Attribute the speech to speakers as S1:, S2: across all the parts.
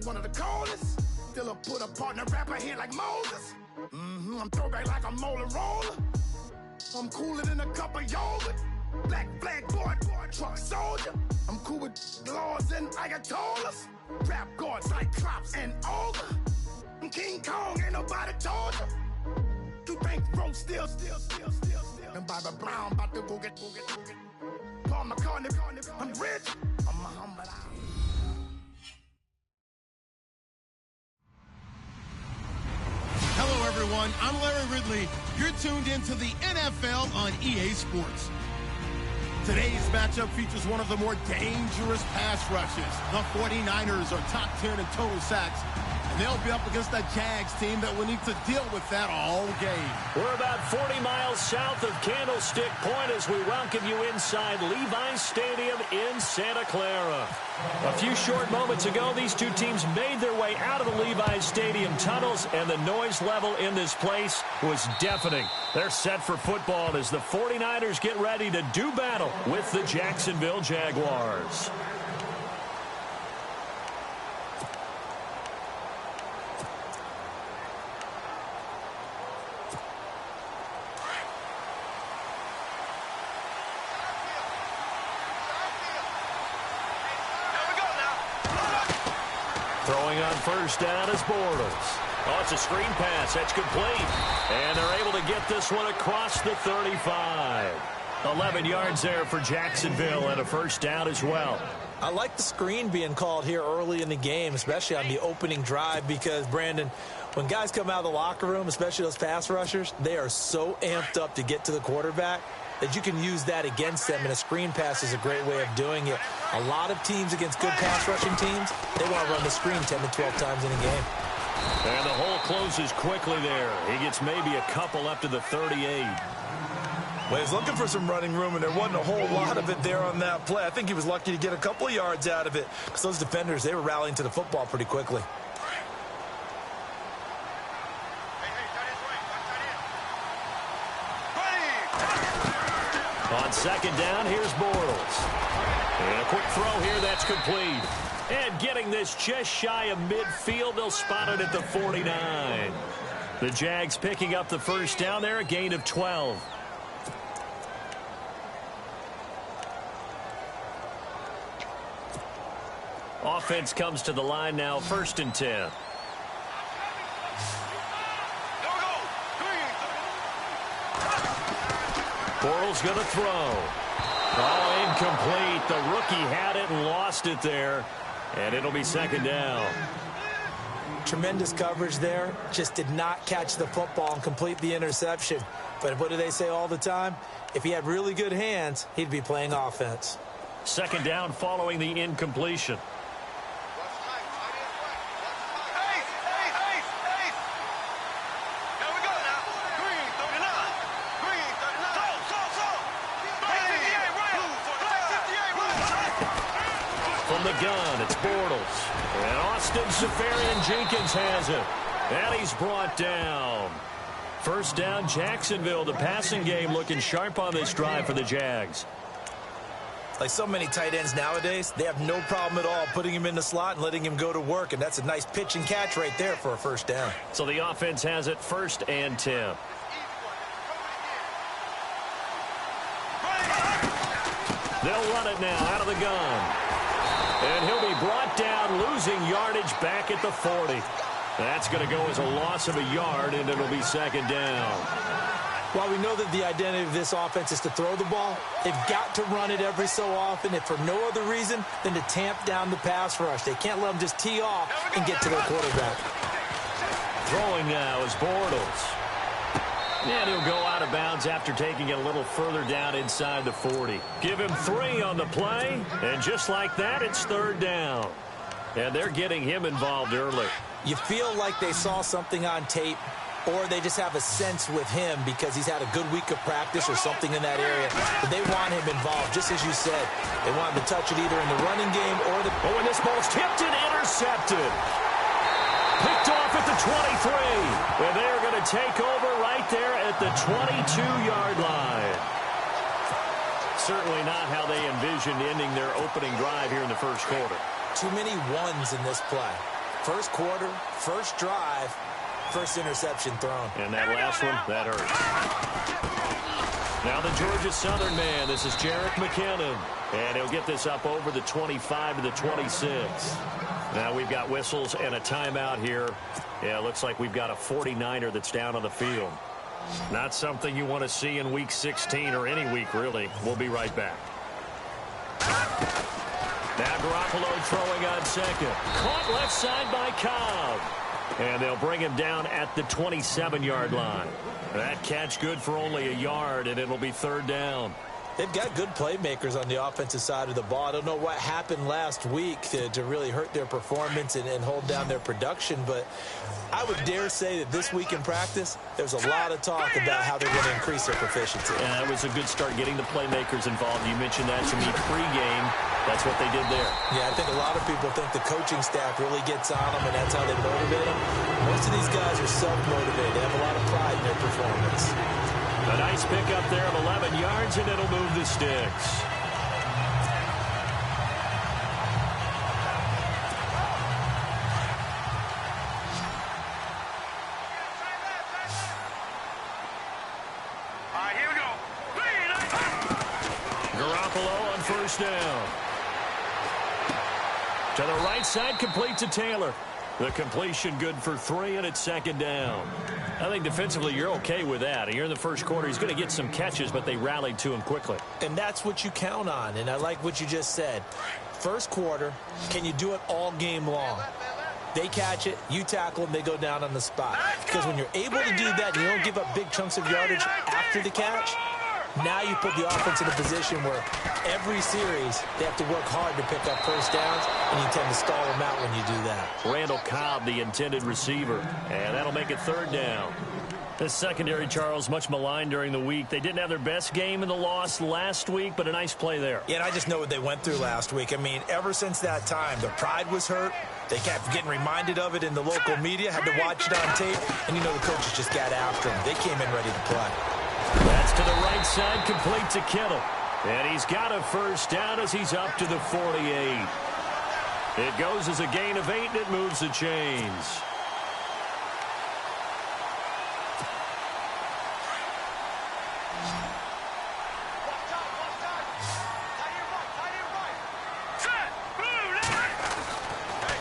S1: one of the coldest. Still a put a partner rapper here like Moses. I'm throwback like a molar roller. I'm cooler than a cup of yogurt. Black flag boy, truck soldier. I'm cool with laws and ayatollahs. Rap gods like Klops and Olga. I'm King Kong, ain't nobody told you. You think road still. And Bobby Brown about to go get. Paul McCartney, I'm rich. I'm Muhammad Ali.
S2: Hello, everyone. I'm Larry Ridley. You're tuned into the NFL on EA Sports. Today's matchup features one of the more dangerous pass rushes. The 49ers are top 10 in total sacks, and they'll be up against a Jags team that will need to deal with that all game.
S3: We're about 40 miles south of Candlestick Point as we welcome you inside Levi's Stadium in Santa Clara. A few short moments ago, these two teams made their way out of the Levi's Stadium tunnels, and the noise level in this place was deafening. They're set for football as the 49ers get ready to do battle with the Jacksonville Jaguars. Throwing on first down is Bortles. Oh, it's a screen pass. That's complete. And they're able to get this one across the 35. 11 yards there for Jacksonville and a first down as well.
S4: I like the screen being called here early in the game, especially on the opening drive, because, Brandon, when guys come out of the locker room, especially those pass rushers, they are so amped up to get to the quarterback that you can use that against them, and a screen pass is a great way of doing it. A lot of teams against good pass rushing teams, they want to run the screen 10 to 12 times in a game.
S3: And the hole closes quickly there. He gets maybe a couple up to the 38.
S4: Well, he's looking for some running room, and there wasn't a whole lot of it there on that play. I think he was lucky to get a couple of yards out of it, because those defenders, they were rallying to the football pretty quickly.
S3: On second down, here's Bortles. And a quick throw here, that's complete. And getting this just shy of midfield, they'll spot it at the 49. The Jags picking up the first down there, a gain of 12. Offense comes to the line now, 1st and 10. Bortles going to throw. Oh, incomplete. The rookie had it and lost it there. And it'll be second down.
S4: Tremendous coverage there. Just did not catch the football and complete the interception. But what do they say all the time? If he had really good hands, he'd be playing offense.
S3: Second down following the incompletion. The gun, it's Bortles. And Austin Seferian-Jenkins has it. And he's brought down. First down, Jacksonville. The passing game looking sharp on this drive for the Jags.
S4: Like so many tight ends nowadays, they have no problem at all putting him in the slot and letting him go to work. And that's a nice pitch and catch right there for a first down.
S3: So the offense has it 1st and 10. They'll run it now out of the gun. And he'll be brought down, losing yardage back at the 40. That's going to go as a loss of a yard, and it'll be second down.
S4: While we know that the identity of this offense is to throw the ball, they've got to run it every so often, if for no other reason than to tamp down the pass rush. They can't let them just tee off and get to their quarterback.
S3: Throwing now is Bortles. And he'll go out of bounds after taking it a little further down inside the 40. Give him 3 on the play, and just like that, it's third down. And they're getting him involved early.
S4: You feel like they saw something on tape, or they just have a sense with him because he's had a good week of practice or something in that area. But they want him involved, just as you said. They want him to touch it either in the running game or the...
S3: Oh, and this ball's tipped and intercepted. Picked off at the 23. And they're going to take over right there at the 22-yard line. Certainly not how they envisioned ending their opening drive here in the first quarter.
S4: Too many ones in this play. First quarter, first drive, first interception thrown.
S3: And that last one, that hurt. Now the Georgia Southern man, this is Jerick McKinnon. And he'll get this up over the 25 to the 26. Now we've got whistles and a timeout here. Yeah, it looks like we've got a 49er that's down on the field. Not something you want to see in Week 16 or any week, really. We'll be right back. Now Garoppolo throwing on second. Caught left side by Cobb. And they'll bring him down at the 27-yard line. That catch good for only a yard, and it'll be third down.
S4: They've got good playmakers on the offensive side of the ball. I don't know what happened last week to really hurt their performance and hold down their production, but I would dare say that this week in practice, there's a lot of talk about how they're going to increase their proficiency.
S3: Yeah, that was a good start getting the playmakers involved. You mentioned that to me pregame. That's what they did there.
S4: Yeah, I think a lot of people think the coaching staff really gets on them, and that's how they motivate them. Most of these guys are self-motivated. They have a lot of pride in their performance.
S3: A nice pickup there of 11 yards, and it'll move the sticks.
S1: All right, here we go.
S3: Garoppolo on first down. To the right side, complete to Taylor. The completion good for 3, and it's second down. I think defensively you're okay with that. Here in the first quarter, he's going to get some catches, but they rallied to him quickly.
S4: And that's what you count on, and I like what you just said. First quarter, can you do it all game long? They catch it, you tackle them, they go down on the spot. Because when you're able to do that and you don't give up big chunks of yardage after the catch, now you put the offense in a position where every series they have to work hard to pick up first downs, and you tend to stall them out when you do that.
S3: Randall Cobb, the intended receiver, and that'll make it third down. This secondary, Charles, much maligned during the week. They didn't have their best game in the loss last week, but a nice play there.
S4: Yeah, and I just know what they went through last week. I mean, ever since that time, their pride was hurt. They kept getting reminded of it in the local media, had to watch it on tape, and you know the coaches just got after them. They came in ready to play.
S3: That's to the right side, complete to Kittle. And he's got a first down as he's up to the 48. It goes as a gain of 8, and it moves the chains.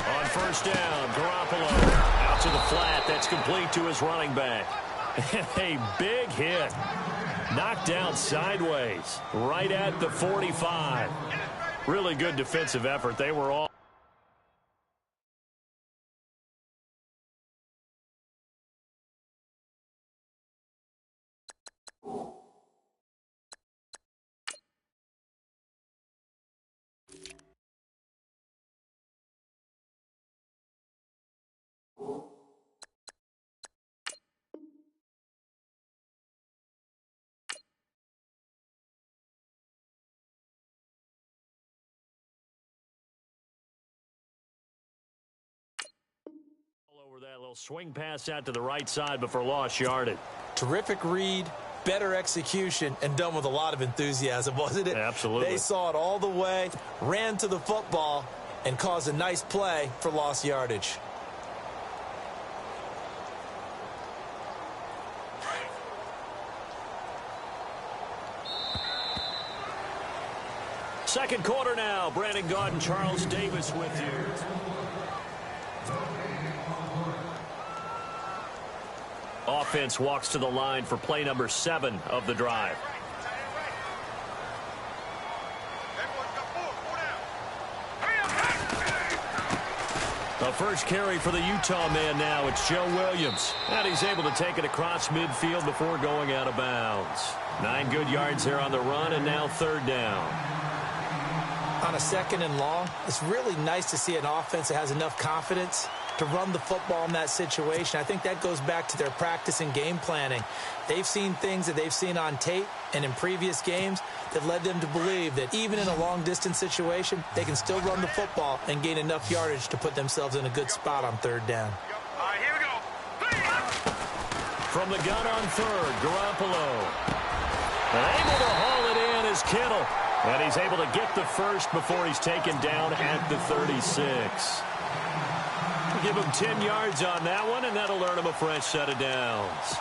S3: On first down, Garoppolo out to the flat. That's complete to his running back. A big hit. Knocked down sideways right at the 45. Really good defensive effort. They were all. Over that little swing pass out to the right side before lost yardage.
S4: Terrific read, better execution, and done with a lot of enthusiasm, wasn't it?
S3: Absolutely.
S4: They saw it all the way, ran to the football, and caused a nice play for lost yardage.
S3: Second quarter now. Brandon Gaudin, Charles Davis with you. Offense walks to the line for play number 7 of the drive. The first carry for the Utah man now. It's Joe Williams. And he's able to take it across midfield before going out of bounds. 9 good yards there on the run, and now third down.
S4: On a second and long, it's really nice to see an offense that has enough confidence to run the football in that situation. I think that goes back to their practice and game planning. They've seen things that they've seen on tape and in previous games that led them to believe that even in a long-distance situation, they can still run the football and gain enough yardage to put themselves in a good spot on third down.
S1: All right, here we go.
S3: From the gun on third, Garoppolo. And able to haul it in is Kittle. And he's able to get the first before he's taken down at the 36. give him 10 yards on that one, and that'll earn him a fresh set of downs.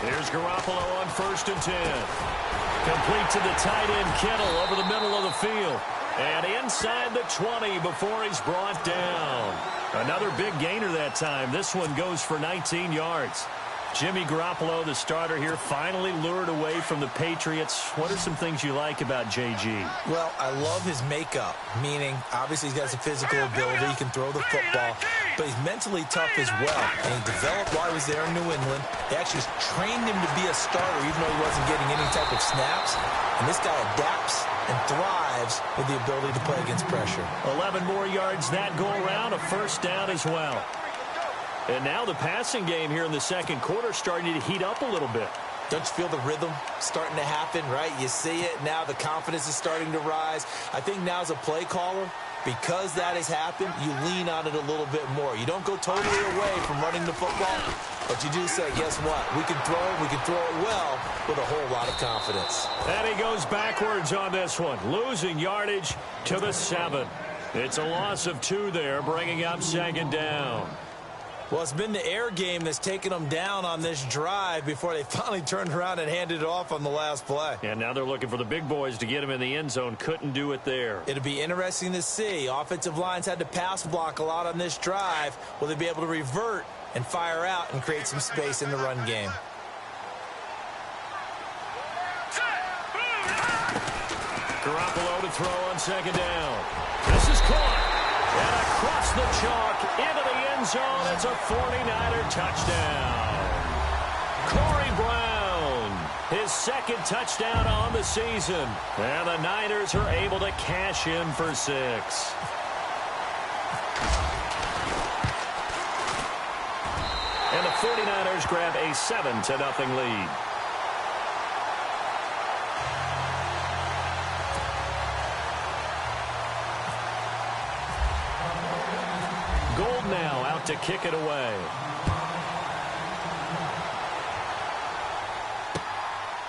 S3: Here's Garoppolo on 1st and 10. Complete to the tight end, Kittle, over the middle of the field. And inside the 20 before he's brought down. Another big gainer that time. This one goes for 19 yards. Jimmy Garoppolo, the starter here, finally lured away from the Patriots. What are some things you like about JG?
S4: Well, I love his makeup, meaning obviously he's got some physical ability. He can throw the football, but he's mentally tough as well. And he developed while he was there in New England. They actually trained him to be a starter even though he wasn't getting any type of snaps. And this guy adapts and thrives with the ability to play against pressure.
S3: 11 more yards that go around, a first down as well. And now the passing game here in the second quarter starting to heat up a little bit.
S4: Don't you feel the rhythm starting to happen, right? You see it now. The confidence is starting to rise. I think now as a play caller, because that has happened, you lean on it a little bit more. You don't go totally away from running the football, but you do say, guess what? We can throw it well with a whole lot of confidence.
S3: And he goes backwards on this one, losing yardage to the 7. It's a loss of 2 there, bringing up 2nd down.
S4: Well, it's been the air game that's taken them down on this drive before they finally turned around and handed it off on the last play.
S3: And now they're looking for the big boys to get him in the end zone. Couldn't do it there.
S4: It'll be interesting to see. Offensive lines had to pass block a lot on this drive. Will they be able to revert and fire out and create some space in the run game?
S3: Garoppolo to throw on 2nd down. This is caught. And across the chalk into the end zone. It's a 49er touchdown. Corey Brown, his 2nd touchdown on the season. And the Niners are able to cash in for 6. And the 49ers grab a 7-0 lead. Now out to kick it away.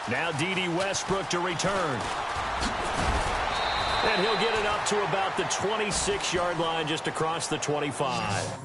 S3: Now D.D. Westbrook to return. And he'll get it up to about the 26-yard line, just across the 25.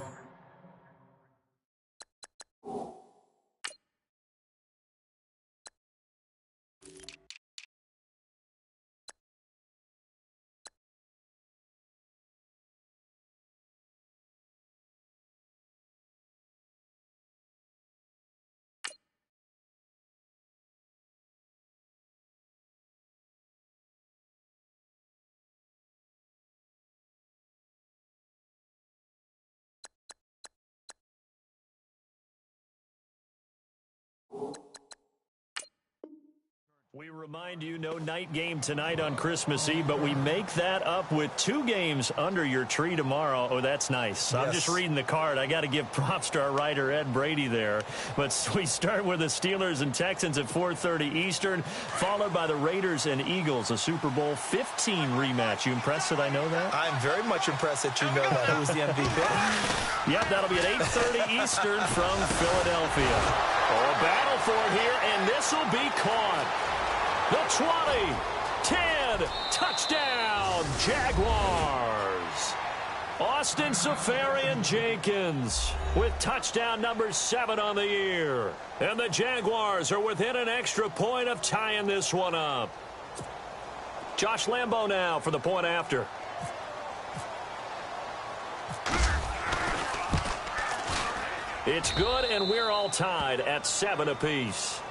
S3: We remind you, no night game tonight on Christmas Eve, but we make that up with 2 games under your tree tomorrow. Oh, that's nice. Yes. I'm just reading the card. I got to give props to our writer, Ed Brady, there. But we start with the Steelers and Texans at 4:30 Eastern, followed by the Raiders and Eagles, a Super Bowl 15 rematch. You impressed that I know that?
S4: I'm very much impressed that you know that. Who was the MVP?
S3: Yep, that'll be at 8:30 Eastern from Philadelphia. Oh, a battle for it here, and this will be caught. The 20, 10, touchdown, Jaguars. Austin Seferian-Jenkins with touchdown number 7 on the year. And the Jaguars are within an extra point of tying this one up. Josh Lambo now for the point after. It's good, and we're all tied at 7 apiece.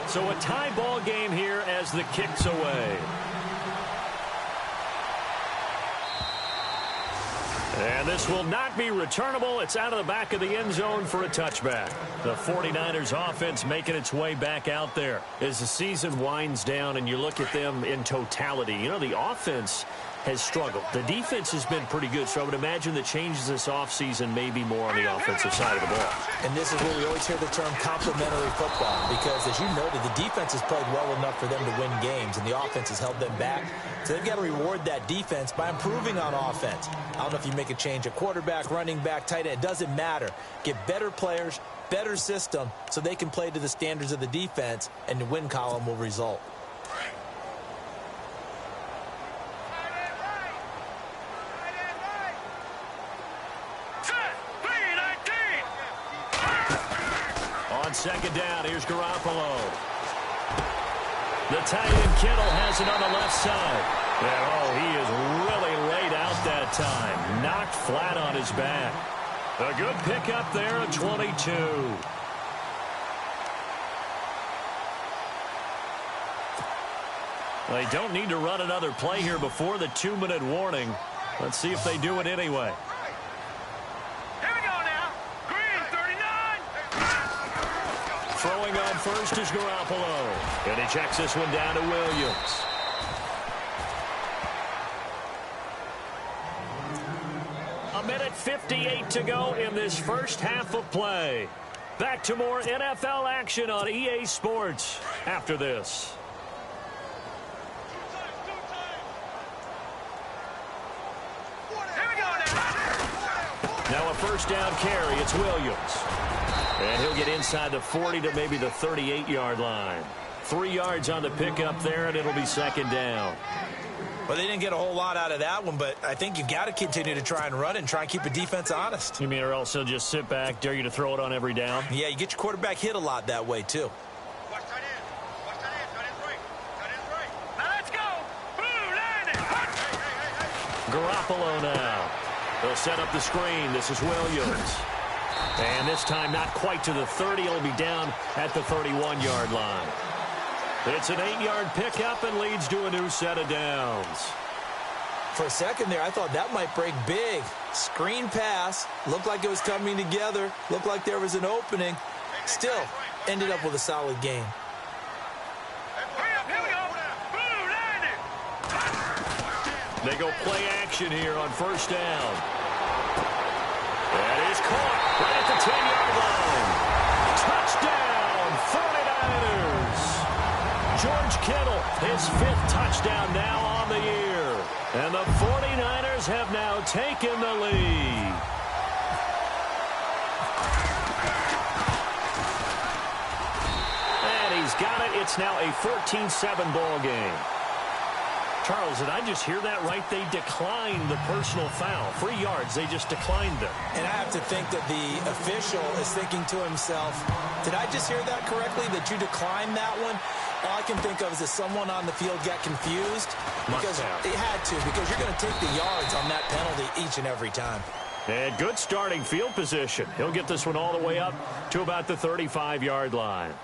S3: So a tie ball game here as the kick's away. And this will not be returnable. It's out of the back of the end zone for a touchback. The 49ers offense making its way back out there as the season winds down and you look at them in totality. You know, the offense has struggled. The defense has been pretty good, so I would imagine the changes this offseason may be more on the offensive side of the ball.
S4: And this is where we always hear the term complementary football, because as you noted, the defense has played well enough for them to win games, and the offense has held them back. So they've got to reward that defense by improving on offense. I don't know if you make a change at quarterback, running back, tight end. It doesn't matter. Get better players, better system, so they can play to the standards of the defense, and the win column will result.
S3: On second down, here's Garoppolo. The tight end Kittle has it on the left side. And, oh, he is really laid out that time. Knocked flat on his back. A good pickup there at 22. They don't need to run another play here before the 2-minute warning. Let's see if they do it anyway. Throwing on first is Garoppolo. And he checks this one down to Williams. A minute 58 to go in this first half of play. Back to more NFL action on EA Sports after this. Now a first down carry. It's Williams. And he'll get inside the 40 to maybe the 38-yard line. 3 yards on the pickup there, and it'll be second down.
S4: Well, they didn't get a whole lot out of that one, but I think you've got to continue to try and run and try and keep a defense honest.
S3: You mean or else he'll just sit back, dare you to throw it on every down?
S4: Yeah, you get your quarterback hit a lot that way, too.
S3: Garoppolo now. They'll set up the screen. This is Williams. And this time not quite to the 30. It'll be down at the 31-yard line. It's an 8-yard pickup and leads to a new set of downs.
S4: For a second there, I thought that might break big. Screen pass. Looked like it was coming together. Looked like there was an opening. Still ended up with a solid game.
S3: They go play action here on first down. That is caught right at the 10-yard line. Touchdown, 49ers. George Kittle, his 5th touchdown now on the year. And the 49ers have now taken the lead. And he's got it. It's now a 14-7 ball game. Charles, did I just hear that right? They declined the personal foul. 3 yards, they just declined them.
S4: And I have to think that the official is thinking to himself, did I just hear that correctly, that you declined that one? All I can think of is that someone on the field got confused. Because it had to, because you're going to take the yards on that penalty each and every time.
S3: And good starting field position. He'll get this one all the way up to about the 35-yard line.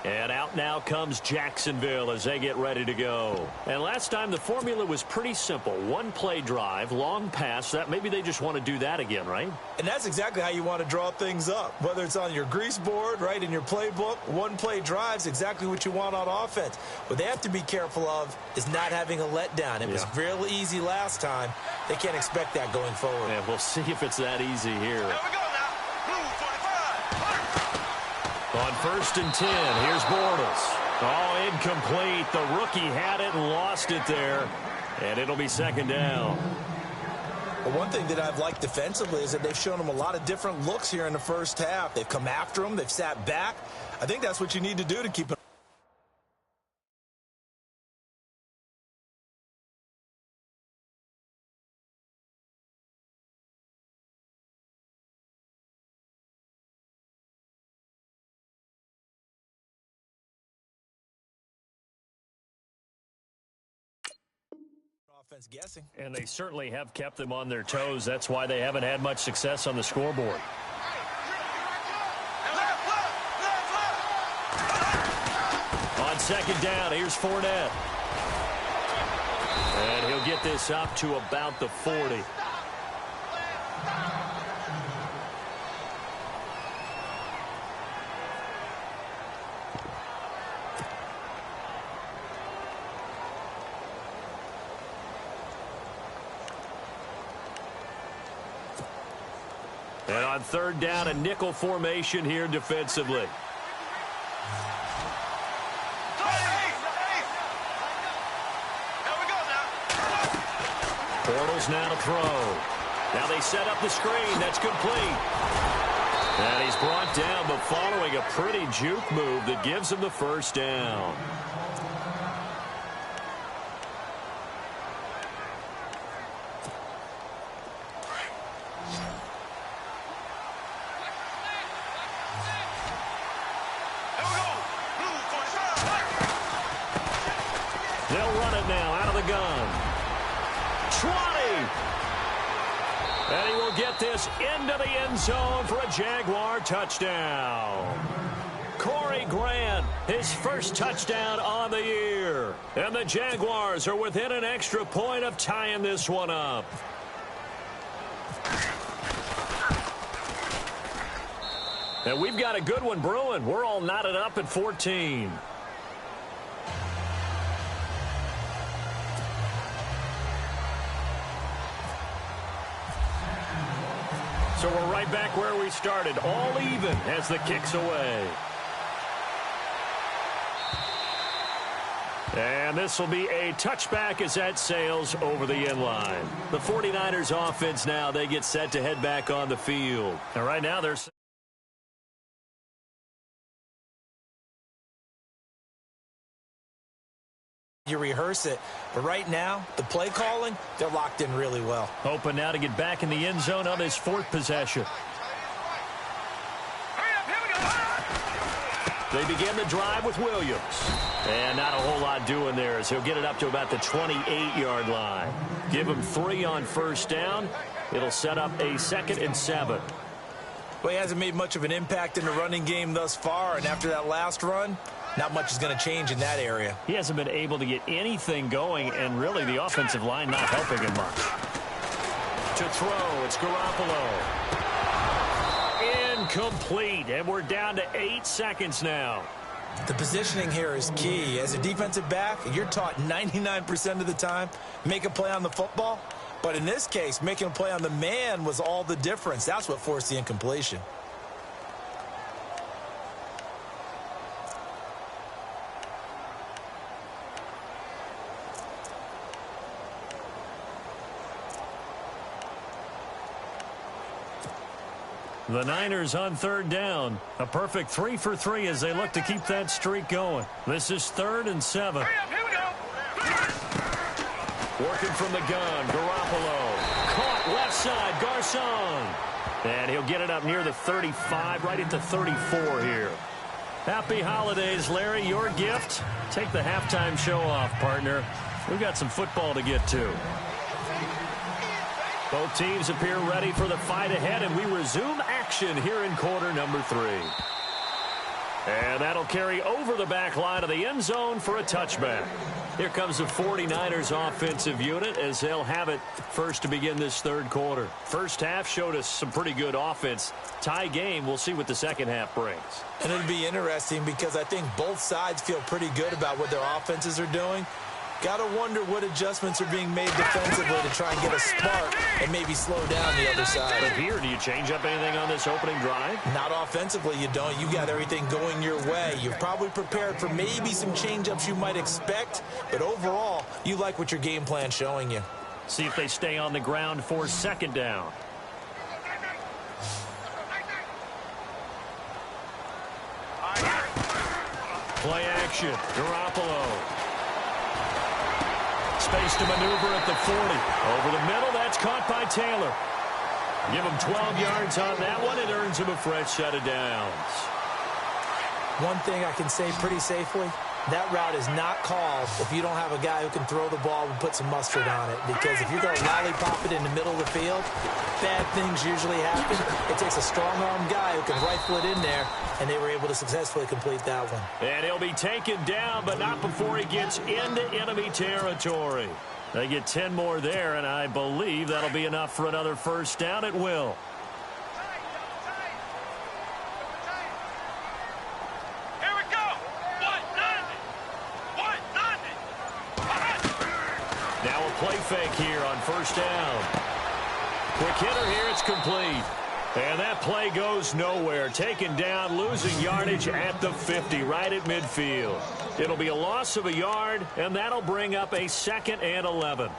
S3: And out now comes Jacksonville as they get ready to go. And last time the formula was pretty simple. 1-play drive, long pass. That maybe they just want to do that again, right?
S4: And that's exactly how you want to draw things up. Whether it's on your grease board, right, in your playbook, 1-play drive's exactly what you want on offense. What they have to be careful of is not having a letdown. It was real easy last time. They can't expect that going forward.
S3: Yeah, we'll see if it's that easy here.
S1: Here we go now. Blue 45.
S3: On first and 10, here's Bortles. Oh, incomplete. The rookie had it and lost it there. And it'll be second down.
S4: Well, one thing that I've liked defensively is that they've shown them a lot of different looks here in the first half. They've come after them. They've sat back. I think that's what you need to do to keep it. Offense guessing.
S3: And they certainly have kept them on their toes. That's why they haven't had much success on the scoreboard. On second down, here's Fournette. And he'll get this up to about the 40. And on third down, a nickel formation here defensively. Bortles now to throw. Now they set up the screen. That's complete. And he's brought down, but following a pretty juke move that gives him the first down. They'll run it now out of the gun. 20. And he will get this into the end zone for a Jaguar touchdown. Corey Grant, his first touchdown on the year. And the Jaguars are within an extra point of tying this one up. And we've got a good one brewing. We're all knotted up at 14. So we're right back where we started, all even as the kick's away. And this will be a touchback as that sails over the end line. The 49ers offense now, they get set to head back on the field. And right now they're...
S4: You rehearse it, but right now, the play calling, they're locked in really well.
S3: Hoping now to get back in the end zone on his fourth possession. They begin the drive with Williams. And not a whole lot doing there as he'll get it up to about the 28-yard line. Give him 3 on first down. It'll set up a 2nd and 7.
S4: Well, he hasn't made much of an impact in the running game thus far, and after that last run, not much is going to change in that area.
S3: He hasn't been able to get anything going, and really the offensive line not helping him much. To throw, it's Garoppolo. Incomplete, and we're down to 8 seconds now.
S4: The positioning here is key. As a defensive back, you're taught 99% of the time, make a play on the football. But in this case, making a play on the man was all the difference. That's what forced the incompletion.
S3: The Niners on third down. A perfect 3 for 3 as they look to keep that streak going. This is 3rd and 7.
S1: Here we go.
S3: Working from the gun, Garoppolo. Caught left side, Garcon. And he'll get it up near the 35, right into 34 here. Happy holidays, Larry. Your gift? Take the halftime show off, partner. We've got some football to get to. Both teams appear ready for the fight ahead, and we resume action here in quarter number 3. And that'll carry over the back line of the end zone for a touchback. Here comes the 49ers offensive unit as they'll have it first to begin this third quarter. First half showed us some pretty good offense. Tie game, we'll see what the second half brings.
S4: And it'll be interesting because I think both sides feel pretty good about what their offenses are doing. Got to wonder what adjustments are being made defensively to try and get a spark and maybe slow down the other side.
S3: But here, do you change up anything on this opening drive?
S4: Not offensively, you don't. You got everything going your way. You've probably prepared for maybe some change-ups you might expect, but overall, you like what your game plan's showing you.
S3: See if they stay on the ground for 2nd down. Play action, Garoppolo. Space to maneuver at the 40. Over the middle, that's caught by Taylor. Give him 12 yards on that one. It earns him a fresh set of downs.
S4: One thing I can say pretty safely, that route is not called if you don't have a guy who can throw the ball and put some mustard on it. Because if you're going to lollipop it in the middle of the field, bad things usually happen. It takes a strong-arm guy who can rifle it in there, and they were able to successfully complete that one.
S3: And he'll be taken down, but not before he gets into enemy territory. They get 10 more there, and I believe that'll be enough for another first down. It will. Now a play fake here on first down. Quick hitter here, it's complete. And that play goes nowhere. Taken down, losing yardage at the 50, right at midfield. It'll be a loss of a yard, and that'll bring up a 2nd and 11.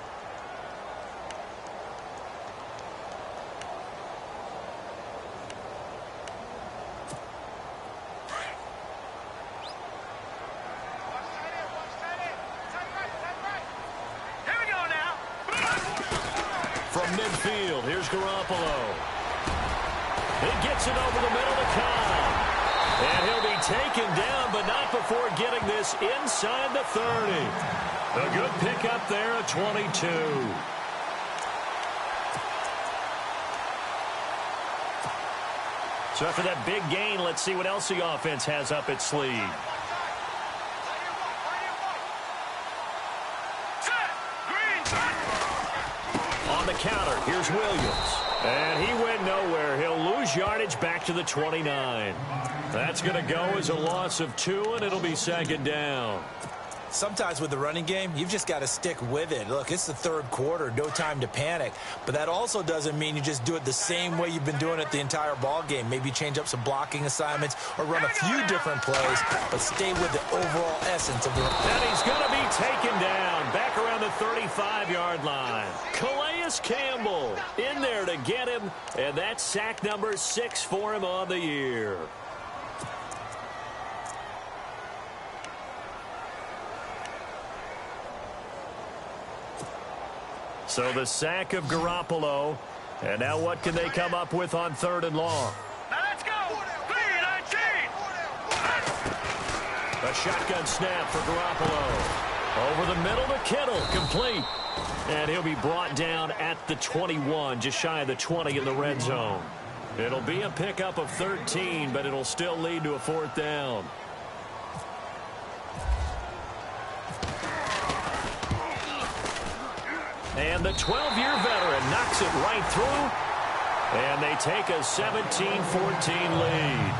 S3: From midfield, here's Garoppolo. He gets it over the middle to Cobb. And he'll be taken down, but not before getting this inside the 30. A good pickup there at 22. So after that big gain, let's see what else the offense has up its sleeve. On the counter, here's Williams. And he went nowhere. He'll lose yardage back to the 29. That's going to go as a loss of 2, and it'll be 2nd down.
S4: Sometimes with the running game, you've just got to stick with it. Look, it's the 3rd quarter, no time to panic. But that also doesn't mean you just do it the same way you've been doing it the entire ball game. Maybe change up some blocking assignments or run a few different plays, but stay with the overall essence of the...
S3: And he's going to be taken down back around the 35-yard line. Calais Campbell in there to get him, and that's sack number 6 for him on the year. So the sack of Garoppolo. And now what can they come up with on 3rd and long?
S5: Now let's go. 3-19.
S3: A shotgun snap for Garoppolo. Over the middle to Kittle. Complete. And he'll be brought down at the 21, just shy of the 20 in the red zone. It'll be a pickup of 13, but it'll still lead to a 4th down. And the 12-year veteran knocks it right through. And they take a 17-14 lead.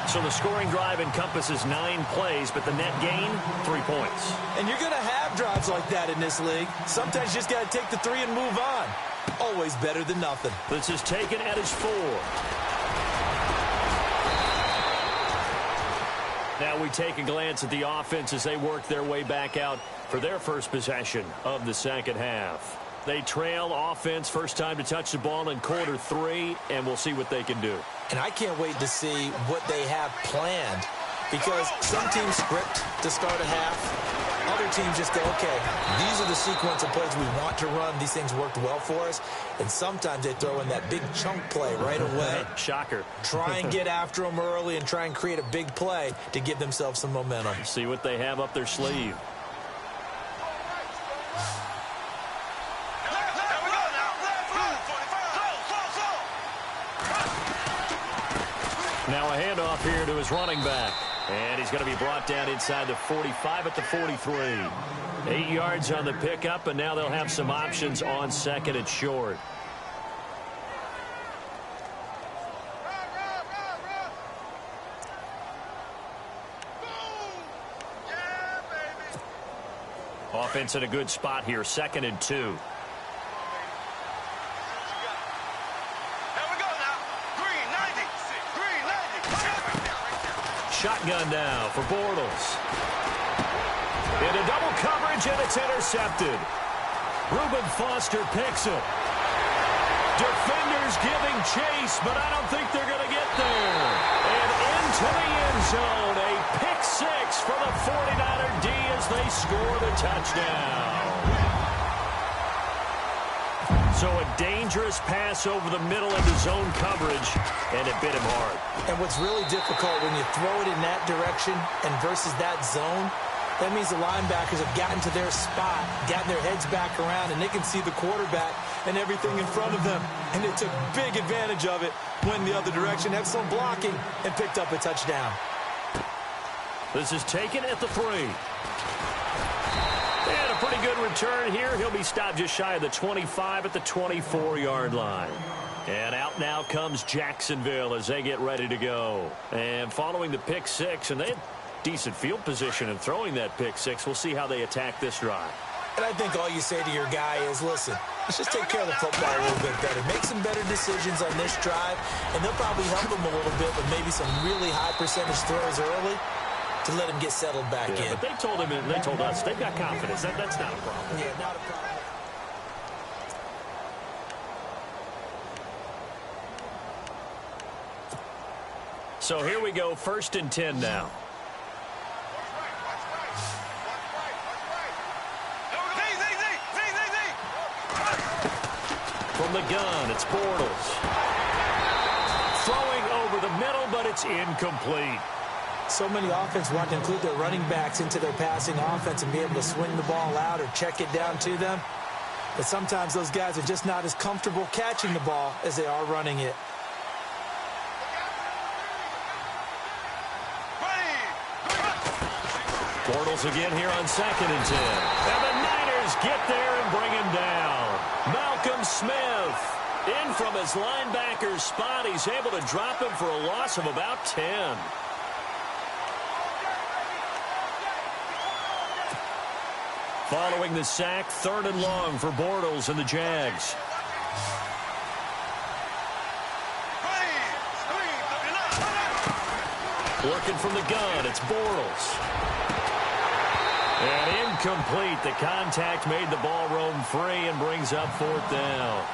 S3: So the scoring drive encompasses 9 plays, but the net gain, 3 points.
S4: And you're going to have drives like that in this league. Sometimes you just got to take the 3 and move on. Always better than nothing.
S3: This is taken at his 4. Now we take a glance at the offense as they work their way back out for their first possession of the 2nd half. They trail offense, first time to touch the ball in quarter 3, and we'll see what they can do.
S4: And I can't wait to see what they have planned, because some teams script to start a half. Other teams just go, okay, these are the sequence of plays we want to run. These things worked well for us. And sometimes they throw in that big chunk play right away.
S3: Shocker.
S4: Try and get after them early and try and create a big play to give themselves some momentum.
S3: See what they have up their sleeve. Now a handoff here to his running back. And he's going to be brought down inside the 45 at the 43. 8 yards on the pickup, and now they'll have some options on 2nd and short. Offense in a good spot here, 2nd and 2. Shotgun now for Bortles. Into double coverage, and it's intercepted. Reuben Foster picks it. Defenders giving chase, but I don't think they're going to get there. And into the end zone, a pick 6 for the 49er D as they score the touchdown. So a dangerous pass over the middle into zone coverage, and it bit him hard.
S4: And what's really difficult when you throw it in that direction and versus that zone, that means the linebackers have gotten to their spot, gotten their heads back around, and they can see the quarterback and everything in front of them. And they took big advantage of it, went the other direction, excellent blocking, and picked up a touchdown.
S3: This is taken at the 3. And a pretty good return here. He'll be stopped just shy of the 25 at the 24-yard line. And out now comes Jacksonville as they get ready to go. And following the pick 6, and they had decent field position in throwing that pick 6. We'll see how they attack this drive.
S4: And I think all you say to your guy is, listen, let's just take care of the football a little bit better. Make some better decisions on this drive, and they'll probably help him a little bit with maybe some really high percentage throws early to let him get settled back in.
S3: But they told us they've got confidence. That's not a problem.
S4: Yeah, not a problem.
S3: So here we go, 1st and 10 now. From the gun, it's Bortles. Throwing over the middle, but it's incomplete.
S4: So many offenses want to include their running backs into their passing offense and be able to swing the ball out or check it down to them. But sometimes those guys are just not as comfortable catching the ball as they are running it.
S3: Bortles again here on 2nd and 10. And the Niners get there and bring him down. Malcolm Smith in from his linebacker's spot. He's able to drop him for a loss of about 10. Following the sack, 3rd and long for Bortles and the Jags. Working from the gun, it's Bortles. And incomplete. The contact made the ball roam free and brings up 4th down.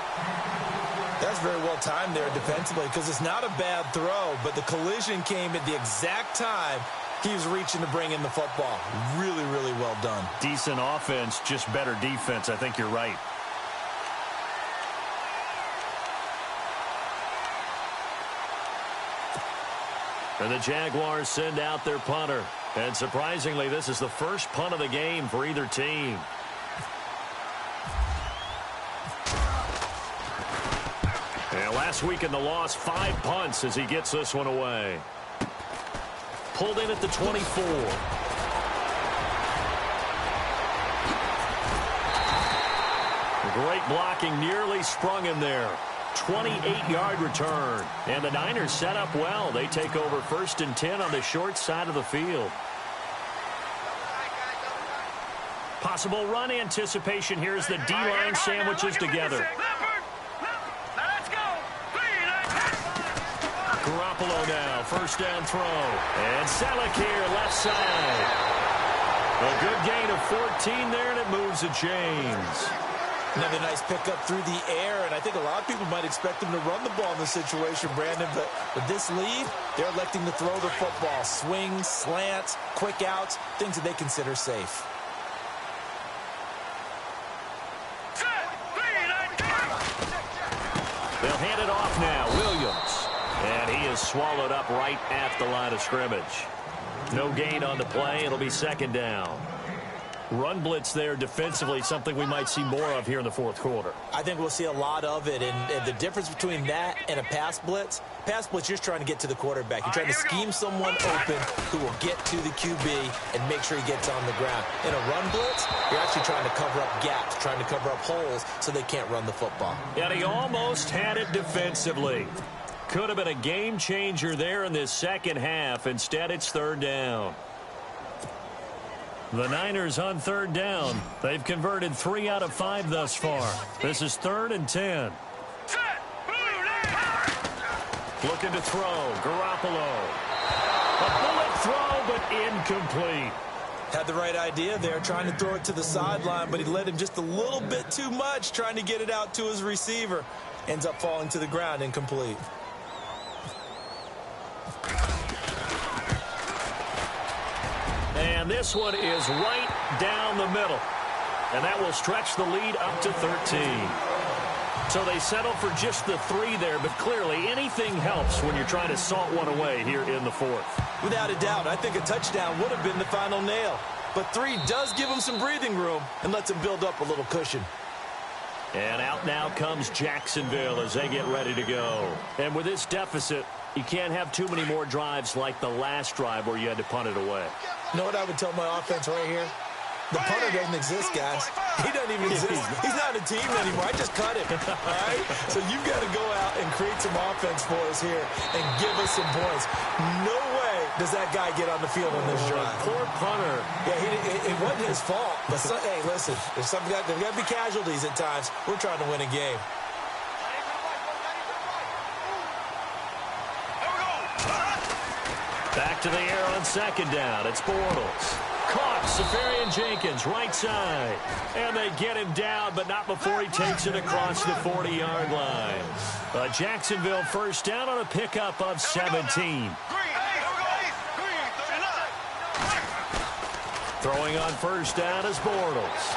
S4: That's very well timed there defensively because it's not a bad throw, but the collision came at the exact time he was reaching to bring in the football. Really, really well done.
S3: Decent offense, just better defense. I think you're right. And the Jaguars send out their punter. And surprisingly, this is the first punt of the game for either team. And last week in the loss, 5 punts as he gets this one away. Pulled in at the 24. Great blocking, nearly sprung him there. 28-yard return. And the Niners set up well. They take over 1st and 10 on the short side of the field. Possible run anticipation here as the D-line sandwiches together. Garoppolo now, 1st down throw. And Salakir left side. A good gain of 14 there, and it moves the chains.
S4: Another nice pickup through the air, and I think a lot of people might expect him to run the ball in this situation, Brandon, but with this lead, they're electing to throw the football. Swings, slants, quick outs, things that they consider safe.
S3: They'll hand it off now, Williams. And he is swallowed up right at the line of scrimmage. No gain on the play. It'll be 2nd down. Run blitz there defensively, something we might see more of here in the 4th quarter.
S4: I think we'll see a lot of it, and the difference between that and a pass blitz, you're just trying to get to the quarterback. You're trying to scheme someone open who will get to the QB and make sure he gets on the ground. In a run blitz, you're actually trying to cover up gaps, trying to cover up holes so they can't run the football.
S3: And he almost had it defensively. Could have been a game changer there in this 2nd half. Instead, it's 3rd down. The Niners on 3rd down. They've converted 3 out of 5 thus far. This is 3rd and 10. Looking to throw. Garoppolo. A bullet throw, but incomplete.
S4: Had the right idea there, trying to throw it to the sideline, but he led him just a little bit too much, trying to get it out to his receiver. Ends up falling to the ground, incomplete.
S3: And this one is right down the middle. And that will stretch the lead up to 13. So they settle for just the 3 there, but clearly anything helps when you're trying to salt one away here in the 4th.
S4: Without a doubt, I think a touchdown would have been the final nail. But 3 does give him some breathing room and lets him build up a little cushion.
S3: And out now comes Jacksonville as they get ready to go. And with this deficit, you can't have too many more drives like the last drive where you had to punt it away.
S4: You know what I would tell my offense right here? The punter doesn't exist, guys. He doesn't even exist. He's not a team anymore. I just cut him. All right? So you've got to go out and create some offense for us here and give us some points. No way does that guy get on the field on this drive?
S3: Poor punter.
S4: Yeah, it wasn't his fault. But hey, listen, there's got to be casualties at times. We're trying to win a game.
S3: Back to the air on second down. It's Bortles. Caught. Safarian Jenkins, right side. And they get him down, but not before he takes it across the 40-yard line. Jacksonville first down on a pickup of 17. Throwing on first down is Bortles.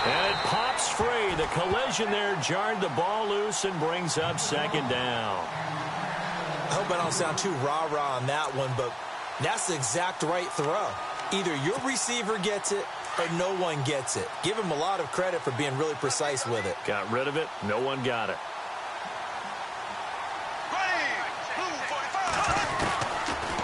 S3: And it pops free. The collision there jarred the ball loose and brings up second down.
S4: I hope I don't sound too rah-rah on that one, but that's the exact right throw. Either your receiver gets it or no one gets it. Give him a lot of credit for being really precise with it.
S3: Got rid of it. No one got it.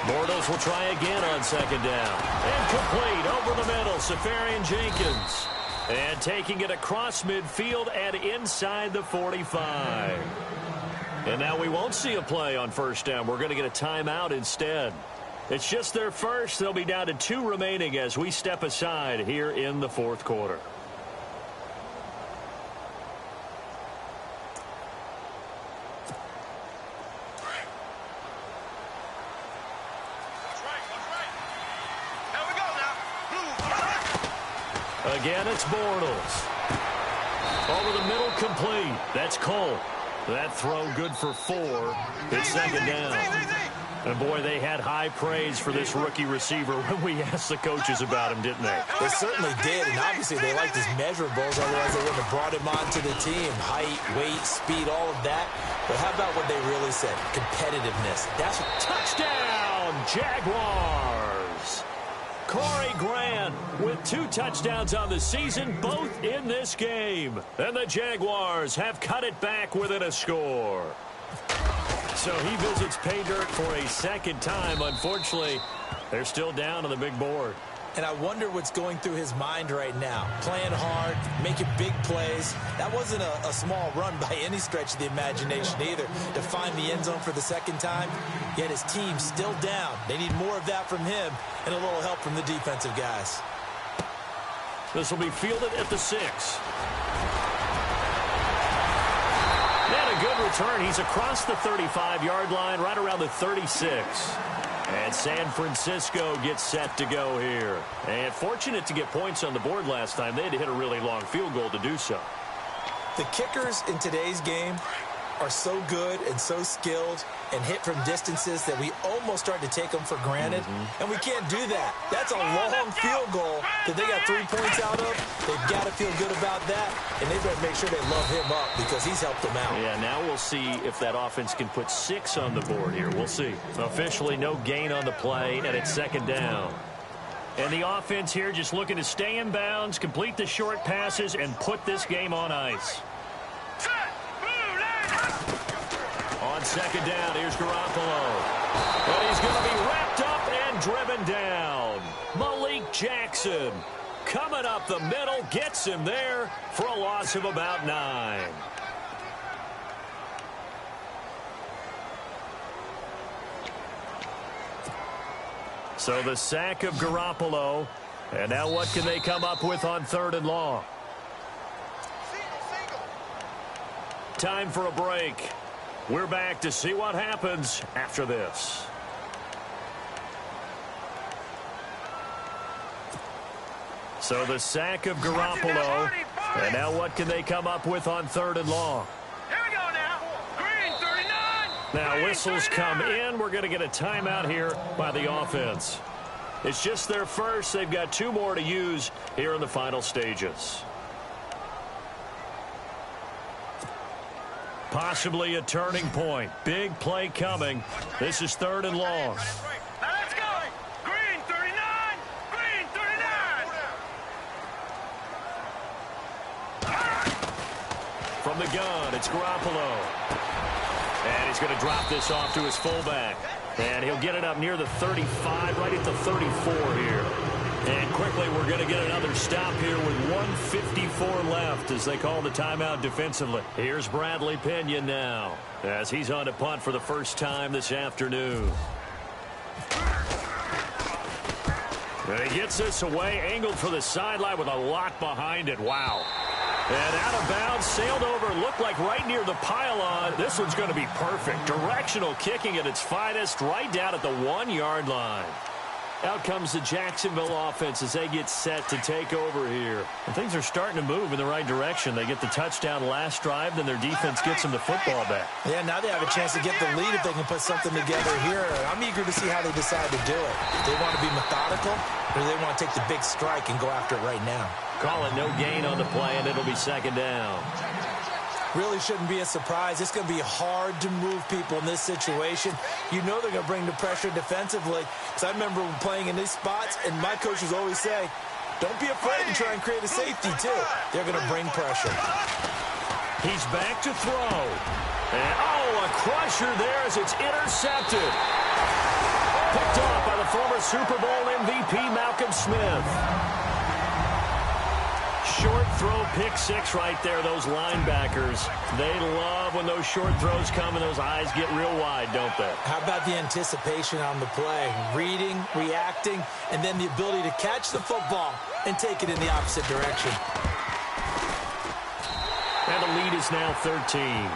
S3: Bortles will try again on second down. And complete over the middle. Safarian Jenkins. And taking it across midfield and inside the 45. And now we won't see a play on first down. We're going to get a timeout instead. It's just their first. They'll be down to 2 remaining as we step aside here in the fourth quarter. Again, it's Bortles. Over the middle, complete. That's Cole. That throw good for 4. It's second down. And, boy, they had high praise for this rookie receiver when we asked the coaches about him, didn't they?
S4: They certainly did, and obviously they liked his measurables, otherwise they wouldn't have brought him onto the team. Height, weight, speed, all of that. But how about what they really said? Competitiveness. That's what...
S3: Touchdown, Jaguars! Corey Grant with 2 touchdowns on the season, both in this game. And the Jaguars have cut it back within a score. So he visits pay dirt for a second time. Unfortunately, they're still down on the big board.
S4: And I wonder what's going through his mind right now. Playing hard, making big plays. That wasn't a small run by any stretch of the imagination either. To find the end zone for the second time, yet his team's still down. They need more of that from him and a little help from the defensive guys.
S3: This will be fielded at the 6. And a good return. He's across the 35-yard line, right around the 36. And San Francisco gets set to go here. And fortunate to get points on the board last time. They had to hit a really long field goal to do so.
S4: The kickers in today's game are so good and so skilled and hit from distances that we almost start to take them for granted. And we can't do that. That's a long field goal that they got 3 points out of. They've got to feel good about that, and they better make sure they love him up because he's helped them out.
S3: Yeah, now we'll see if that offense can put 6 on the board here. We'll see. Officially no gain on the play, and it's second down. And the offense here just looking to stay in bounds, complete the short passes, and put this game on ice. On second down, here's Garoppolo. And he's going to be wrapped up and driven down. Malik Jackson coming up the middle, gets him there for a loss of about 9. So the sack of Garoppolo. And now what can they come up with on 3rd and long? Time for a break. We're back to see what happens after this. So the sack of Garoppolo. And now what can they come up with on 3rd and long?
S5: Here we go now. Green 39.
S3: Now whistles come in. We're going to get a timeout here by the offense. It's just their first. They've got 2 more to use here in the final stages. Possibly a turning point. Big play coming. This is 3rd and long.
S5: Now let's go. Green 39. Green 39.
S3: From the gun, it's Garoppolo. And he's going to drop this off to his fullback. And he'll get it up near the 35, right at the 34 here. And quickly, we're going to get another stop here with 1:54 left as they call the timeout defensively. Here's Bradley Pinion now as he's on to punt for the first time this afternoon. And he gets this away, angled for the sideline with a lot behind it. Wow. And out of bounds, sailed over, looked like right near the pylon. This one's going to be perfect. Directional kicking at its finest, right down at the 1-yard line. Out comes the Jacksonville offense as they get set to take over here. And things are starting to move in the right direction. They get the touchdown last drive, then their defense gets them the football back. Yeah, now they have a chance to get the lead if they can put something together here. I'm eager to see how they decide to do it. Do they want to be methodical, or do they want to take the big strike and go after it right now? Call it no gain on the play, and it'll be second down. Really shouldn't be a surprise. It's going to be hard to move people in this situation. You know they're going to bring the pressure defensively. Because I remember playing in these spots, and my coaches always say, don't be afraid to try and create a safety, too. They're going to bring pressure. He's back to throw. And, a crusher there as it's intercepted. Picked off by the former Super Bowl MVP, Malcolm Smith. Short throw, pick six right there, those linebackers. They love when those short throws come and those eyes get real wide, don't they? How about the anticipation on the play? Reading, reacting, and then the ability to catch the football and take it in the opposite direction. And the lead is now 13.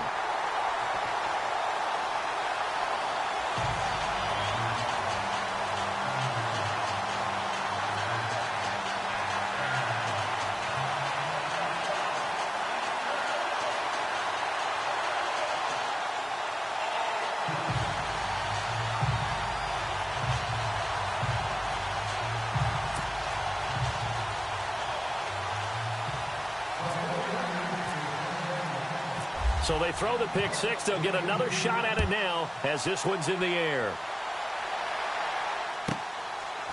S3: So they throw the pick six. They'll get another shot at it now as this one's in the air.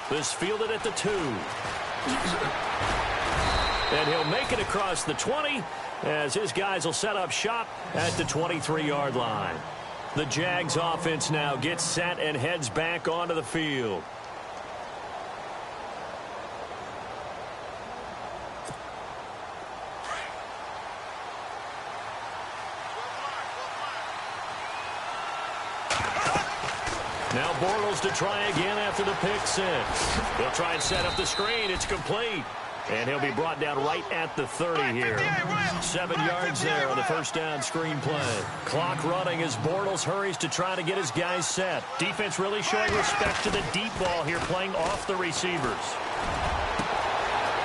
S3: This fielded at the 2. And he'll make it across the 20 as his guys will set up shop at the 23-yard line. The Jags offense now gets set and heads back onto the field. Now Bortles to try again after the pick six. They'll try and set up the screen. It's complete. And he'll be brought down right at the 30 here. 7 yards there on the first down screen play. Clock running as Bortles hurries to try to get his guys set. Defense really showing respect to the deep ball here, playing off the receivers.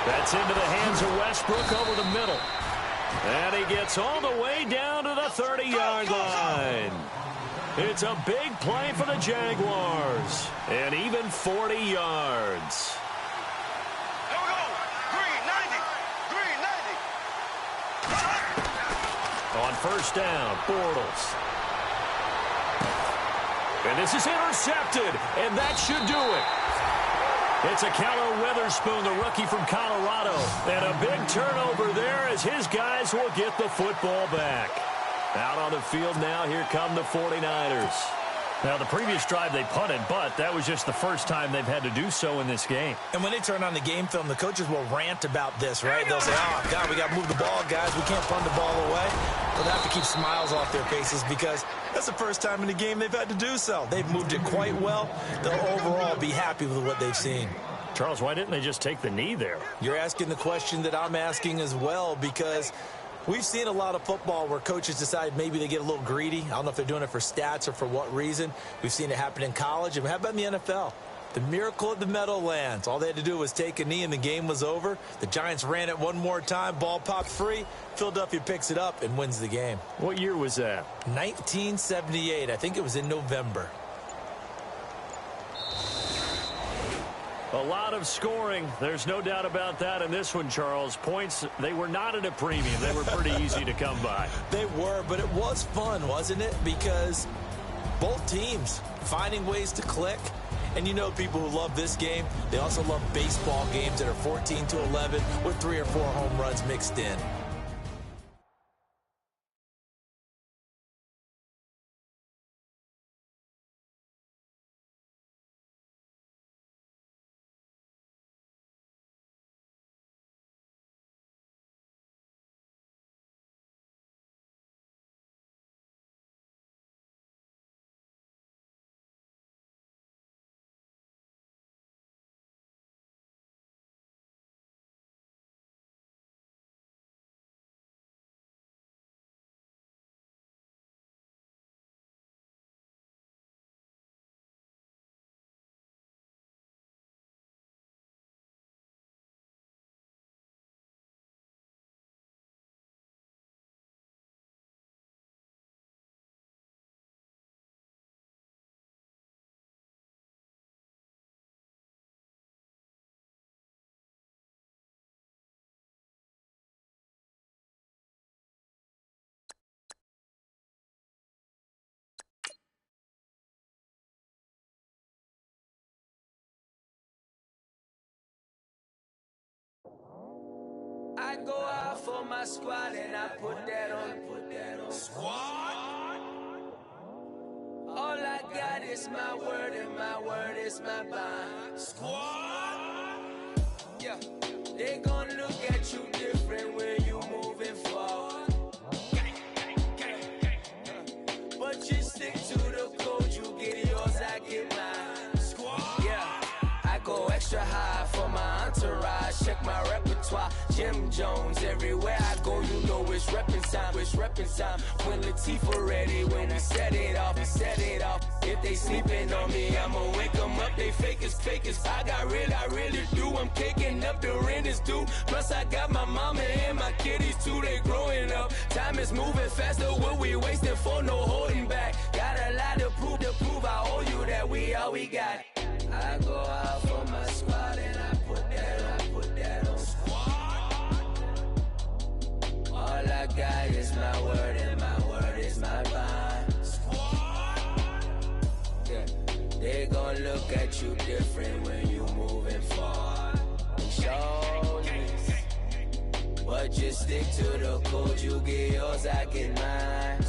S3: That's into the hands of Westbrook over the middle. And he gets all the way down to the 30-yard line. It's a big play for the Jaguars. And even 40 yards. On first down, Bortles. And this is intercepted, and that should do it. It's a Keller Witherspoon, the rookie from Colorado. And a big turnover there as his guys will get the football back. Out on the field now, here come the 49ers. Now, the previous drive they punted, but that was just the first time they've had to do so in this game. And when they turn on the game film, the coaches will rant about this, right? They'll say, oh, God, we got to move the ball, guys. We can't punt the ball away. They'll have to keep smiles off their faces because that's the first time in the game they've had to do so. They've moved it quite well. They'll overall be happy with what they've seen. Charles, why didn't they just take the knee there? You're asking the question that I'm asking as well because we've seen a lot of football where coaches decide maybe they get a little greedy. I don't know if they're doing it for stats or for what reason. We've seen it happen in college. And how about in the NFL? The miracle of the Meadowlands. All they had to do was take a knee and the game was over. The Giants ran it one more time. Ball popped free. Philadelphia picks it up and wins the game. What year was that? 1978. I think it was in November. A lot of scoring. There's no doubt about that in this one, Charles. Points, they were not at a premium. They were pretty easy to come by. They were, but it was fun, wasn't it? Because both teams finding ways to click. And you know people who love this game, they also love baseball games that are 14-11 with 3 or 4 home runs mixed in.
S6: go out for my squad and I put that on.
S2: Squad.
S6: All I got is my word and my word is my bond.
S2: Squad.
S6: Yeah, they gon' look at you different when you moving forward. But you stick to the code, you get yours, I get mine.
S2: Squad.
S6: Yeah, I go extra high for my entourage. Check my repertoire, Jim Jones. Everywhere I go, you know it's reppin' time. It's reppin' time. When Latifah ready, when he set it off, he set it off. If they sleeping on me, I'ma wake them up. They fakers. I really do. I'm kicking up, the rent is due. Plus I got my mama and my kiddies too. They growing up. Time is moving faster. What we wasting for? No holding back. Got a lot to prove. I owe you that we all we got. I go out for my squad and I put that on. All I got is my word and my word is my bond. Yeah, they gon' look at you different when you moving forward. Shoulders, but just stick to the code. You get yours, I get mine.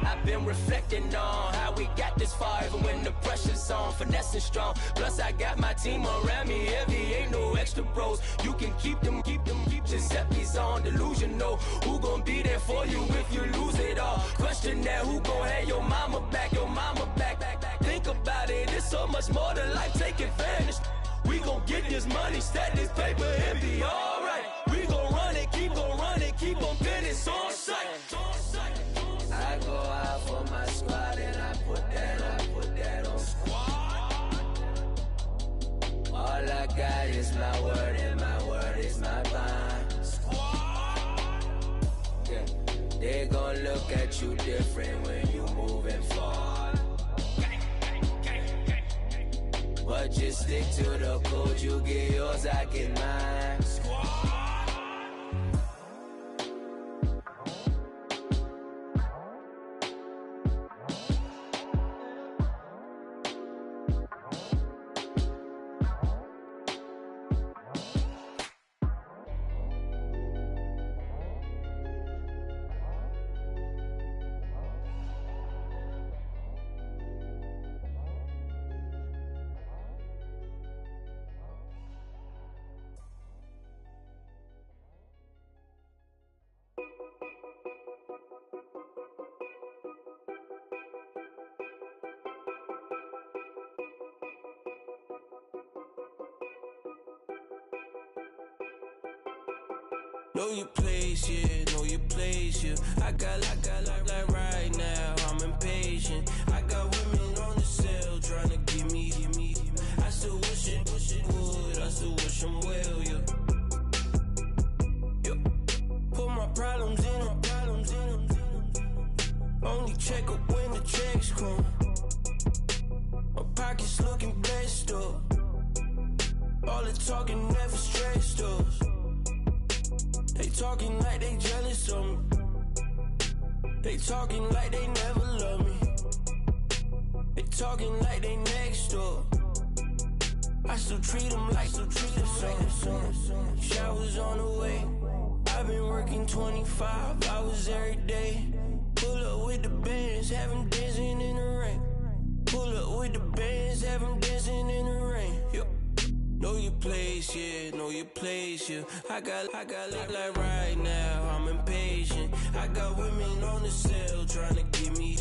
S6: I've been reflecting on how we got this far, even when the pressure's on, finessing strong. Plus I got my team around me heavy, ain't no extra bros. You can keep them. Giuseppe's on delusional. Who gon' be there for you if you lose it all? Question that, who gon' have your mama back? Think about it, it's so much more to life, take advantage. We gon' get this money, stack this paper, and be alright. We gon' run it, keep on finish on sight. I go out for my squad and I put that on. All I got is my word and my word is my bond. Yeah, they gon' look at you different when you moving forward. But just stick to the code, you get yours, I get mine.
S7: Know your place, yeah, know your place, yeah. I got like right now, I'm impatient. I got women on the cell trying to give me. I still wish it would, I still wish them well, yeah. Put my problems in them. Only check up when the checks come. My pockets looking blessed up. All the talking never stressed us. They talking like they jealous of me. They talking like they never love me. They talking like they next door. I still treat them like something. Showers on the way. I've been working 25 hours every day. Pull up with the bands, have them dancing in the rain. Pull up with the bands, have them dancing in the rain. Know your place, yeah, know your place, yeah. I got like right now, I'm impatient. I got women on the cell trying to give me.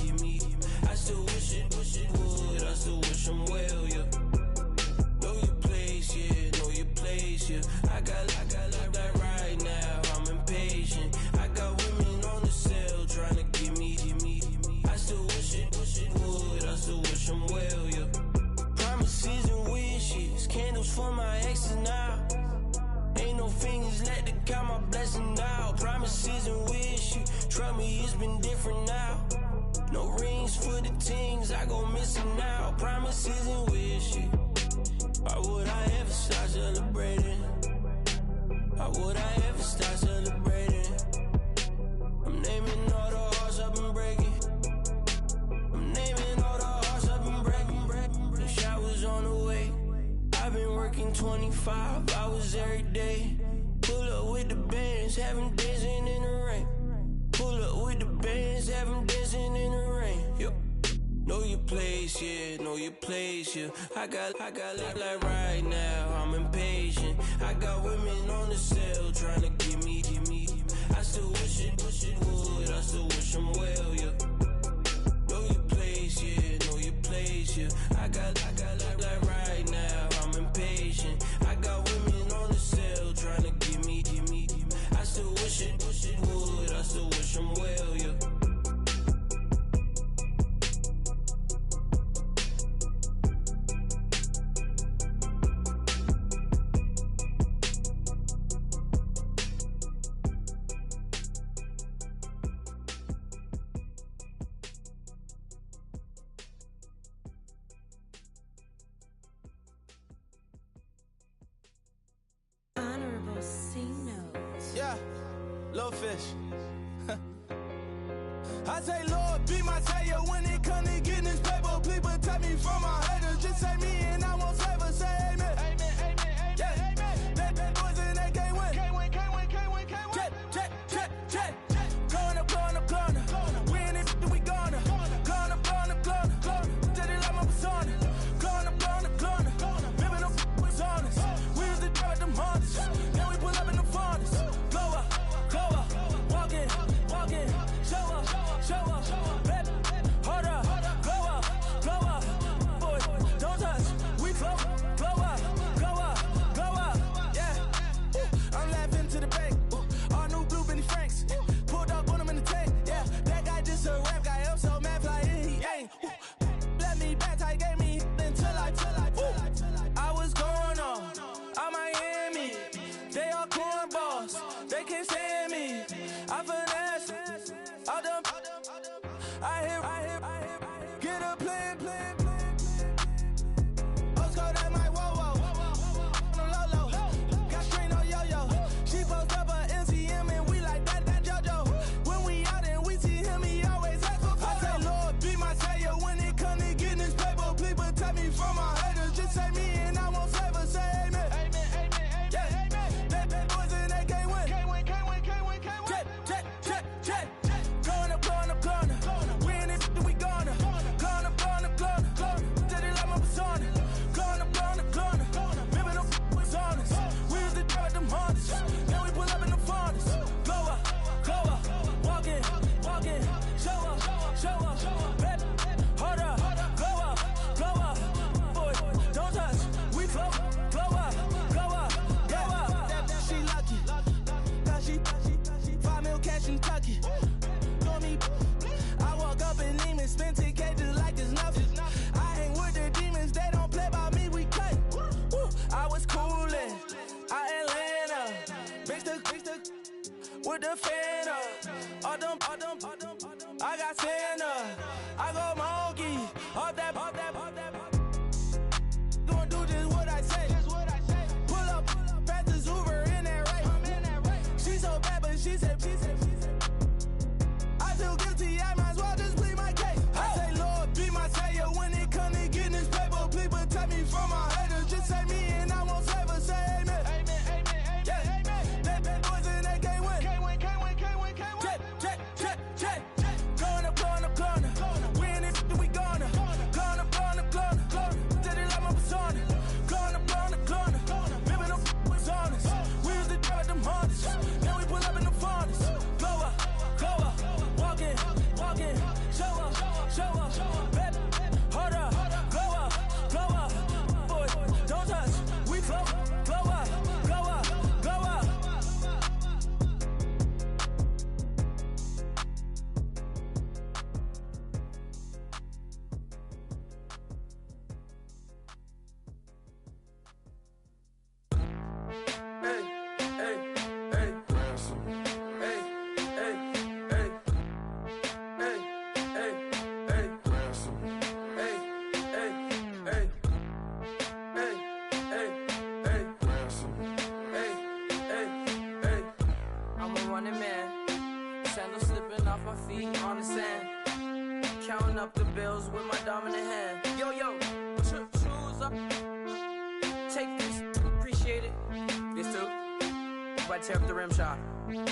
S7: I still wish it would, I still wish them well, yeah. Know your place, yeah, know your place, yeah. I got like right now, I'm impatient. I got women on the cell trying to give me. I still wish it would, I still wish them well, yeah. Promises and wishes, candles for my exes now. Ain't no fingers let to count my blessings out. Promises and wishes, trust me, it's been different now. No rings for the things I go missing now. Promises and wishes, why would I ever start celebrating? Why would I ever start celebrating? I'm naming all the hearts I've been breaking. I'm naming all the hearts I've been breaking. The showers on the way. I've been working 25 hours every day. Pull up with the bands, have them dancing in the rain. Pull up with the bands, have them dancing in the rain. Yo. Know your place, yeah, know your place, yeah. I got like right now, I'm impatient. I got women on the cell trying to give me. I still wish it would, I still wish I'm well, yeah. Know your place, yeah, know your place, yeah. I got like right now, I'm impatient. I got women on the cell trying to give me. I still wish it would, I still wish I'm well, yeah.
S8: Yeah, little fish. I say, Lord, be my savior when it come to getting this paper. Please protect me from my haters. Just say me and I won't save her. Say amen. Amen, amen, amen, yeah. Amen. That boys and they can't win. Can't win. Check. Corner. We in it, we gonna. Corner. Just like my persona. Corner. Remember them was honest. We was the dirt, them hunters. Then we pull up in the furnace. Go up. Walking. Show up. Baby, hold up. Go up. Boy, don't touch. We flow up. Yeah. I'm laughing to the bank. All new blue Benny Franks. Pulled up on him in the tank. Yeah, that guy just a rap guy. I'm so mad fly in, he ain't. Let me back, tight gave me until I was going on Miami. They all cornballs. They can't stand me. I finesse. All them. I hear. Get a plan. Oscar, that might whoa. On the low. Got string on yo-yo. She post up a MCM and we like that JoJo. When we out and we see him, he always ask for photo. I say, Lord, be my savior when it come to getting this paper. Please protect me from my haters. Just say me and I won't save her. Say amen. Amen. Yeah. That boys and they can't win. Can't win. Check. Corner. We in it, we gonna. Corner. Just like my persona. Corner. Remember them was honest. We was the dirt, them hunters. Then we pull up in the furnace. Go up. Walking. Show up. Baby, hold up. Go up. Boy, don't touch. We flow up. Yeah. She lucky. Cause she 5 mil cash in Kentucky. Know me. I walk up in Neiman, spend 10K just like it's nothing. I hang with the demons, they don't play by me, we cut. I was coolin', Atlanta, mixed with the fan up. All them, I got Santa, I go monkey, all that. Gonna do just what I say. Pull up, pass the Uber in that right. She so bad, but she said. I feel guilty, I might as well just plead my case. I say, Lord, be my savior when it come to getting this paper. Please protect me from my haters. Just say me and I won't save her. Say amen. Amen. Yeah. That boys and they can't win. Can't win. Check. Corner. We in it, we gonna. Corner. Just like my persona. Corner. Remember them was honest. We was the dirt, them hunters. Then we pull up in the furnace. Go up. Walking. Show up. Baby, hold up. Go up. Boy, don't touch. We flow up. Counting up the bills with my dominant hand. Yo, choose up. Take this, appreciate it. This too.
S7: I tear up the rim shot. I'm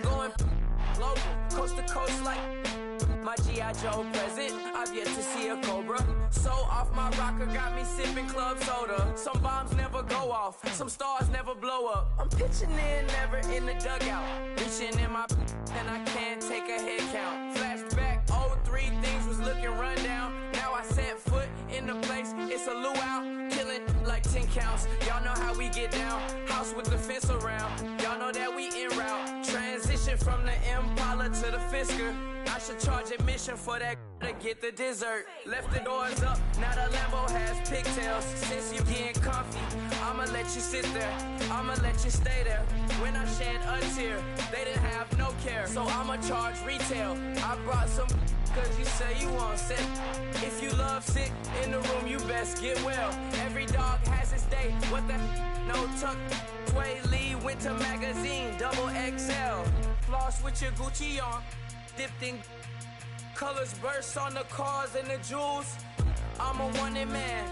S7: going global, coast to coast like my G.I. Joe present. I've yet to see a Cobra. So off my rocker, got me sipping club soda. Some bombs never go off, some stars never blow up. I'm pitching in, never in the dugout. Reaching in my and I can't take a head count. Flashback, 03, things was looking rundown. Now I set foot in the place, it's a luau. Killing like 10 counts, y'all know how we get down. House with the fence around, y'all know that we en route. Transition from the Impala to the Fisker. I should charge admission for that to get the dessert. Left the doors up, now the Lambo has pigtails. Since you getting comfy, I'ma let you sit there, I'ma let you stay there. When I shed a tear, they didn't have no care, so I'ma charge retail. I brought some cause you say you want sick. If you love sick in the room, you best get well. Every dog has its day, what the no tuck. Sway Lee, Winter Magazine, double XL. Floss with your Gucci on, dipped in colors burst on the cars and the jewels. I'm a wanted man,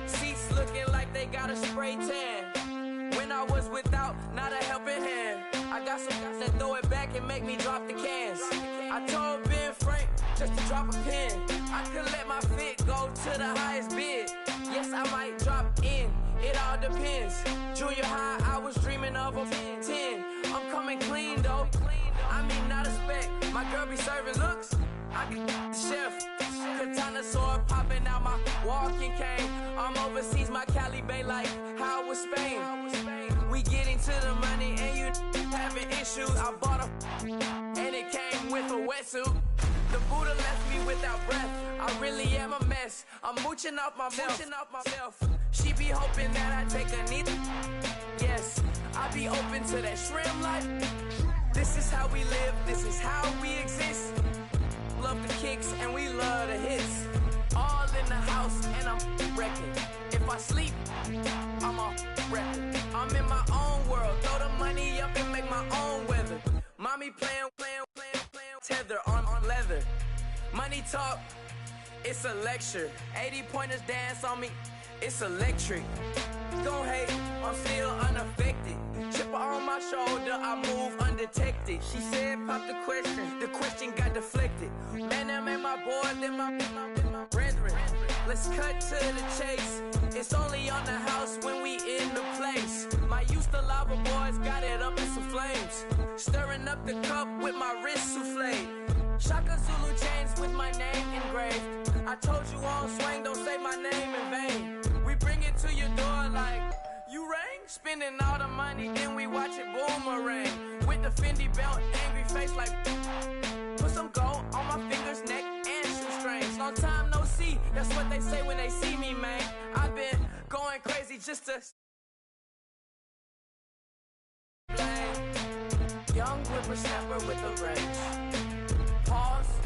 S7: seats looking like they got a spray tan. When I was without, not a helping hand. I got some guys that throw it back and make me drop the cans. I told Ben Frank just to drop a pin. I could let my fit go to the highest bid. Yes, I might drop in, it all depends. Junior high, I was dreaming of a 10. I'm coming clean though, I mean not a spec. My girl be serving looks, I can the chef. Katana sword popping out my walking cane. I'm overseas, my Cali Bay life, how was Spain? We getting to the money and you having issues. I bought a and it came with a wetsuit. The Buddha left me without breath. I really am a mess. I'm mooching off myself. She be hoping that I take a knee. Yes, I be open to that shrimp life. This is how we live, this is how we exist. Love the kicks and we love the hits. All in the house and I'm wrecking. If I sleep, I'm off record. I'm in my own world, throw the money up and make my own weather. Mommy playing, tether on leather. Money talk, it's a lecture. 80 pointers dance on me, it's electric. Don't hate, I'm still unaffected. Chipper on my shoulder, I move undetected. She said pop the question got deflected. Man, them ain't my boys, them my brethren. Let's cut to the chase. It's only on the house when we in the place. My used to lava boys got it up in some flames. Stirring up the cup with my wrist souffle. Shaka Zulu chains with my name engraved. I told you on swing, don't say my name in vain. We bring it to your door like, you rang? Spending all the money, then we watch it boomerang. With the Fendi belt, angry face like, put some gold on my fingers, neck, and shoestrings. Long time no see, that's what they say when they see me, man. I've been going crazy just to blame. Young whippersnapper with a range. Pause.